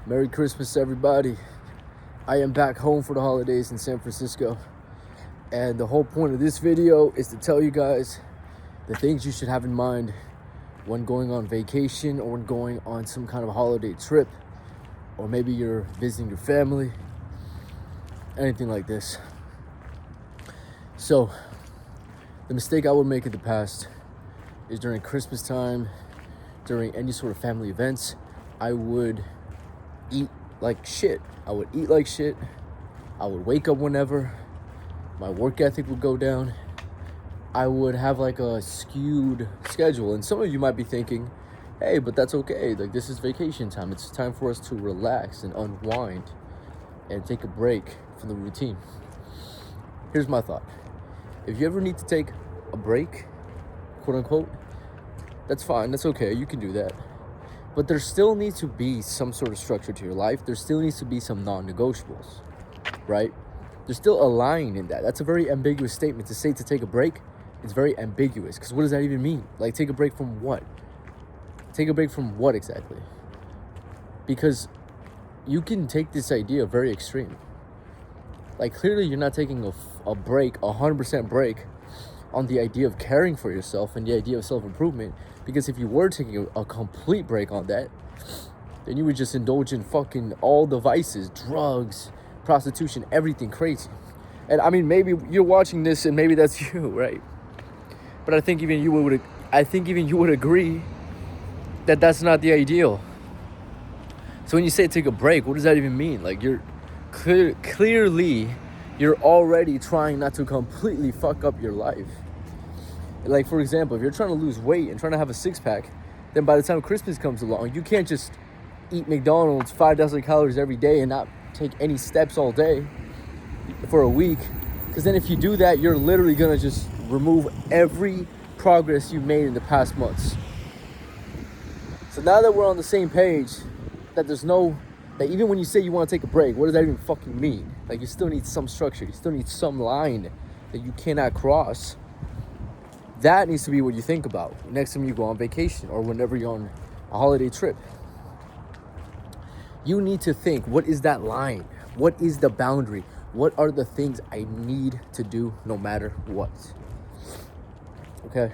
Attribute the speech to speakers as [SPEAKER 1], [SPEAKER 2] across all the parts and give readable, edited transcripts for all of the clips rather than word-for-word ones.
[SPEAKER 1] Merry Christmas, everybody. I am back home for the holidays in San Francisco. And the whole point of this video is to tell you guys the things you should have in mind when going on vacation or when going on some kind of holiday trip. Or maybe you're visiting your family. Anything like this. So, the mistake I would make in the past is during Christmas time, during any sort of family events, I would eat like shit. I would eat like shit. I would wake up whenever. My work ethic would go down. I would have like a skewed schedule. And some of you might be thinking, hey, but that's okay. Like, this is vacation time. It's time for us to relax and unwind and take a break from the routine. Here's my thought. If you ever need to take a break, quote unquote, that's fine. That's okay. You can do that. But there still needs to be some sort of structure to your life. There still needs to be some non-negotiables, right? There's still a line in that. That's a very ambiguous statement. To say to take a break, it's very ambiguous. Because what does that even mean? Like, take a break from what? Take a break from what exactly? Because you can take this idea very extreme. Like, clearly you're not taking a break, 100% break, on the idea of caring for yourself and the idea of self-improvement. Because if you were taking a complete break on that, then you would just indulge in fucking all the vices, drugs, prostitution, everything crazy. And I mean, maybe you're watching this and maybe that's you, right? But I think even you would agree that that's not the ideal. So when you say take a break, what does that even mean? Like, you're clearly you're already trying not to completely fuck up your life. Like, for example, if you're trying to lose weight and trying to have a six-pack, then by the time Christmas comes along, you can't just eat McDonald's 5,000 calories every day and not take any steps all day for a week. Because then if you do that, you're literally going to just remove every progress you made in the past months. So now that we're on the same page, that even when you say you want to take a break, what does that even fucking mean? Like, you still need some structure. You still need some line that you cannot cross. That needs to be what you think about next time you go on vacation or whenever you're on a holiday trip. You need to think, what is that line? What is the boundary? What are the things I need to do no matter what? Okay?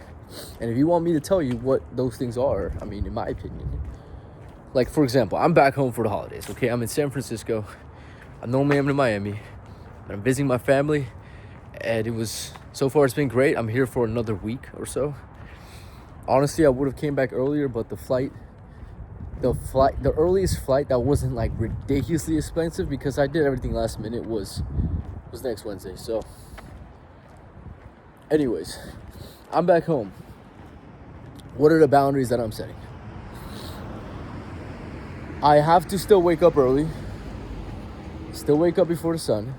[SPEAKER 1] And if you want me to tell you what those things are, I mean, in my opinion, like, for example, I'm back home for the holidays, okay? I'm in San Francisco. I normally am in Miami. But I'm visiting my family. And so far it's been great. I'm here for another week or so. Honestly, I would have came back earlier, but the earliest flight that wasn't like ridiculously expensive, because I did everything last minute, was next Wednesday. So anyways, I'm back home. What are the boundaries that I'm setting? I have to still wake up early. Still wake up before the sun.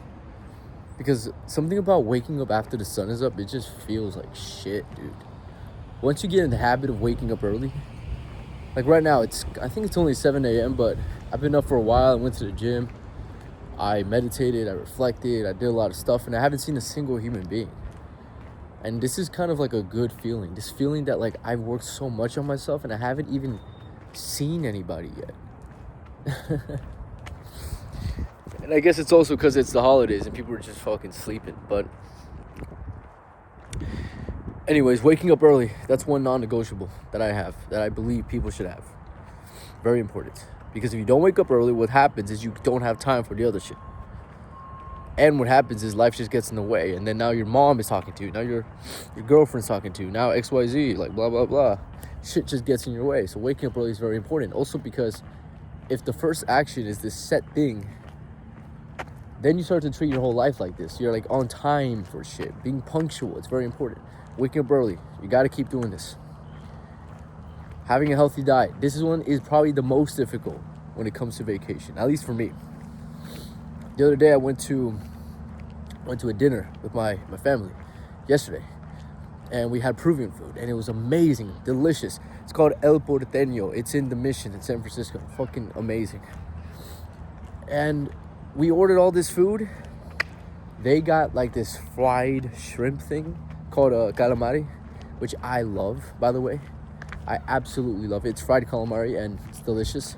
[SPEAKER 1] Because something about waking up after the sun is up, it just feels like shit, dude. Once you get in the habit of waking up early, like right now, I think it's only 7 a.m., but I've been up for a while. I went to the gym. I meditated, I reflected, I did a lot of stuff, and I haven't seen a single human being. And this is kind of like a good feeling. This feeling that, like, I've worked so much on myself and I haven't even seen anybody yet. And I guess it's also because it's the holidays and people are just fucking sleeping. But anyways, waking up early, that's one non-negotiable that I have, that I believe people should have. Very important. Because if you don't wake up early, what happens is you don't have time for the other shit. And what happens is life just gets in the way. And then now your mom is talking to you. Now your girlfriend's talking to you. Now XYZ, like blah, blah, blah. Shit just gets in your way. So waking up early is very important. Also because if the first action is this set thing, then you start to treat your whole life like this. You're like on time for shit. Being punctual, it's very important. Waking up early, you got to keep doing this. Having a healthy diet. This one is probably the most difficult when it comes to vacation, at least for me. The other day I went to a dinner with my family yesterday. And we had Peruvian food. And it was amazing, delicious. It's called El Porteño. It's in the Mission in San Francisco. Fucking amazing. And we ordered all this food. They got like this fried shrimp thing called calamari, which I love, by the way. I absolutely love it. It's fried calamari and it's delicious.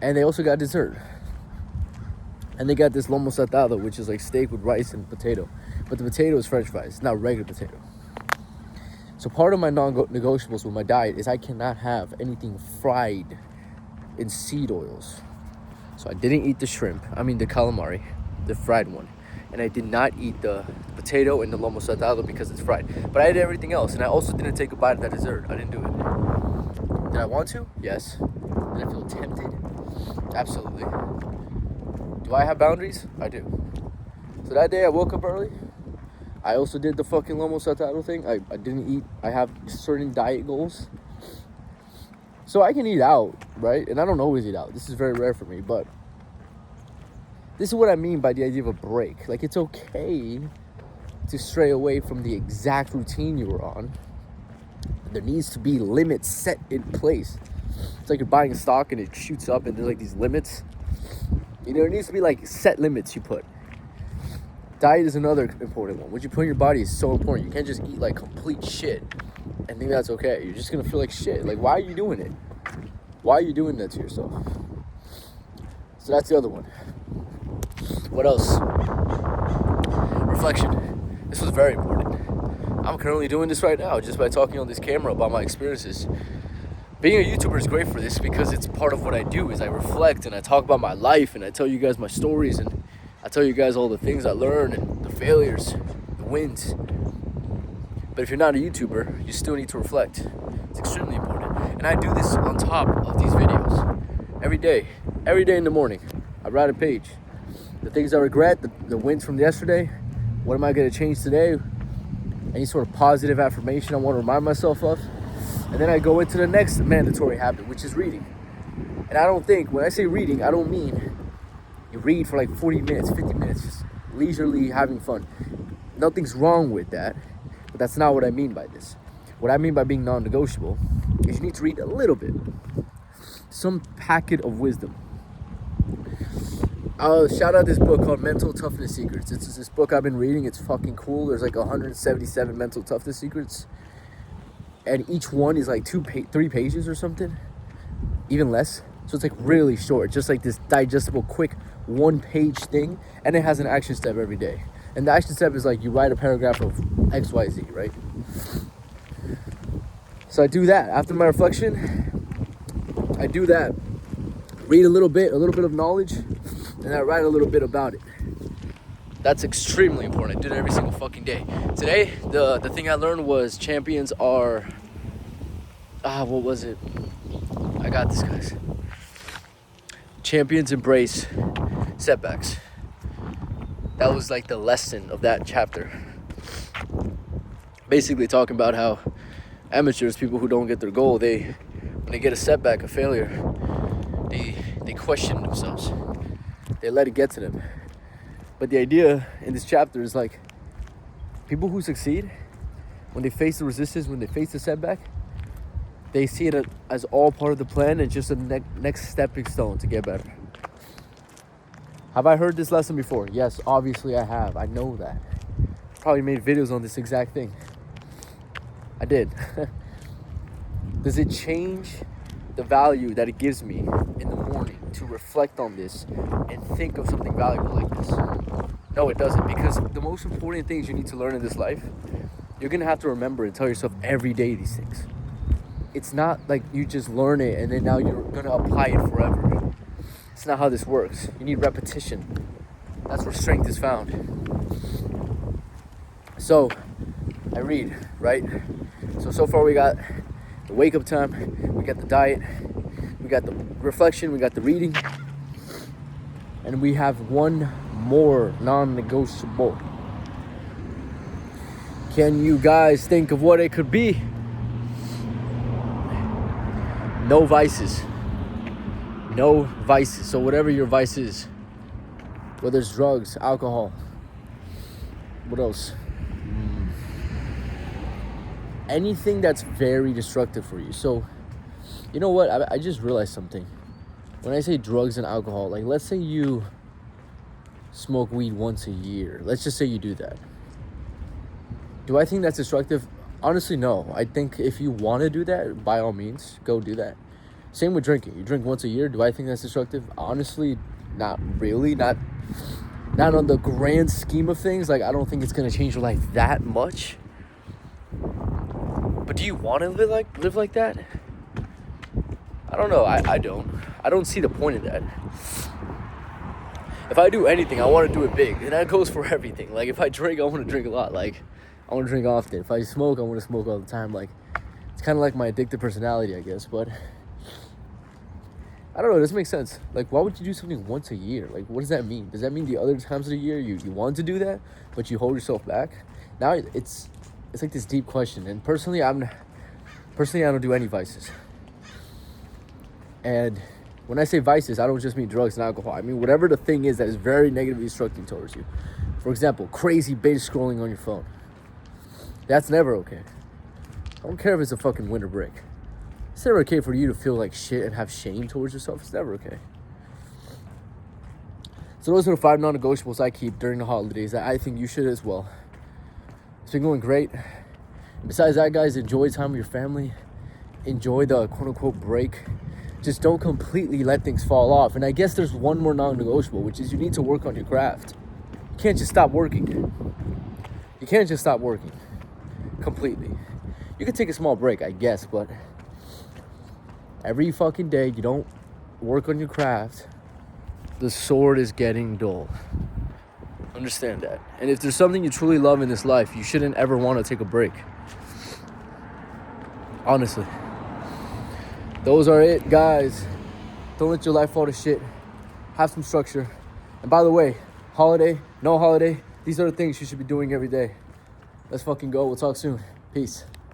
[SPEAKER 1] And they also got dessert. And they got this lomo saltado, which is like steak with rice and potato. But the potato is French fries, it's not regular potato. So part of my non-negotiables with my diet is I cannot have anything fried in seed oils. So I didn't eat the shrimp, the calamari, the fried one. And I did not eat the potato and the lomo saltado because it's fried. But I ate everything else, and I also didn't take a bite of that dessert. I didn't do it. Did I want to? Yes. Did I feel tempted? Absolutely. Do I have boundaries? I do. So that day I woke up early. I also did the fucking lomo saltado thing. I didn't eat. I have certain diet goals. So I can eat out, right? And I don't always eat out. This is very rare for me, but this is what I mean by the idea of a break. Like, it's okay to stray away from the exact routine you were on. There needs to be limits set in place. It's like you're buying a stock and it shoots up and there's like these limits. There needs to be like set limits you put. Diet is another important one. What you put in your body is so important. You can't just eat like complete shit and think that's okay. You're just gonna feel like shit. Like, why are you doing it? Why are you doing that to yourself? So that's the other one. What else? Reflection. This was very important. I'm currently doing this right now just by talking on this camera about my experiences. Being a YouTuber is great for this because it's part of what I do is I reflect and I talk about my life and I tell you guys my stories and I tell you guys all the things I learned and the failures, the wins. But if you're not a YouTuber, you still need to reflect. It's extremely important. And I do this on top of these videos. Every day in the morning, I write a page. The things I regret, the wins from yesterday, what am I going to change today? Any sort of positive affirmation I want to remind myself of. And then I go into the next mandatory habit, which is reading. And I don't think, when I say reading, I don't mean you read for like 40 minutes, 50 minutes, just leisurely having fun. Nothing's wrong with that, but that's not what I mean by this. What I mean by being non-negotiable is you need to read a little bit. Some packet of wisdom. Shout out this book called Mental Toughness Secrets. It's this book I've been reading. It's fucking cool. There's like 177 mental toughness secrets. And each one is like 3 pages or something. Even less. So it's like really short. Just like this digestible, quick 1-page thing. And it has an action step every day. And the action step is like you write a paragraph of X, Y, Z, right? So I do that. After my reflection, I do that. Read a little bit of knowledge. And I write a little bit about it. That's extremely important. I do it every single fucking day. Today, the thing I learned was champions are... what was it? I got this, guys. Champions embrace setbacks. That was like the lesson of that chapter. Basically talking about how amateurs, people who don't get their goal, when they get a setback, a failure, they question themselves. They let it get to them. But the idea in this chapter is like, people who succeed, when they face the resistance, when they face the setback, they see it as all part of the plan and just a next stepping stone to get better. Have I heard this lesson before? Yes, obviously I have. I know that. Probably made videos on this exact thing. I did. Does it change the value that it gives me in the morning to reflect on this and think of something valuable like this? No, it doesn't, because the most important things you need to learn in this life, you're gonna have to remember and tell yourself every day these things. It's not like you just learn it and then now you're gonna apply it forever. It's not how this works. You need repetition. That's where strength is found. So I read, right? So far we got the wake up time, we got the diet, we got the reflection, we got the reading, and we have one more non-negotiable. Can you guys think of what it could be? No vices. No vices. So whatever your vice is, whether it's drugs, alcohol, what else? Anything that's very destructive for you. So, you know what? I just realized something. When I say drugs and alcohol, like let's say you smoke weed once a year. Let's just say you do that. Do I think that's destructive? Honestly, no. I think if you want to do that, by all means, go do that. Same with drinking. You drink once a year. Do I think that's destructive? Honestly, not really. Not on the grand scheme of things. Like, I don't think it's gonna change your life that much. But do you want to live like that? I don't know. I don't. I don't see the point of that. If I do anything, I want to do it big, and that goes for everything. Like, if I drink, I want to drink a lot. Like, I want to drink often. If I smoke, I want to smoke all the time. Like, it's kind of like my addictive personality, I guess. But I don't know. It doesn't make sense. Like, why would you do something once a year? Like, what does that mean? Does that mean the other times of the year you want to do that, but you hold yourself back? Now it's like this deep question. And personally, I don't do any vices. And when I say vices, I don't just mean drugs and alcohol. I mean whatever the thing is that is very negatively destructive towards you. For example, crazy binge scrolling on your phone. That's never okay. I don't care if it's a fucking winter break. It's never okay for you to feel like shit and have shame towards yourself. It's never okay. So those are the 5 non-negotiables I keep during the holidays that I think you should as well. It's been going great. Besides that, guys, enjoy time with your family. Enjoy the quote-unquote break. Just don't completely let things fall off. And I guess there's one more non-negotiable, which is you need to work on your craft. You can't just stop working. You can't just stop working completely. You can take a small break, I guess, but every fucking day you don't work on your craft, the sword is getting dull. Understand that. And if there's something you truly love in this life, you shouldn't ever want to take a break. Honestly. Those are it, guys. Don't let your life fall to shit. Have some structure. And by the way, holiday, no holiday, these are the things you should be doing every day. Let's fucking go. We'll talk soon. Peace.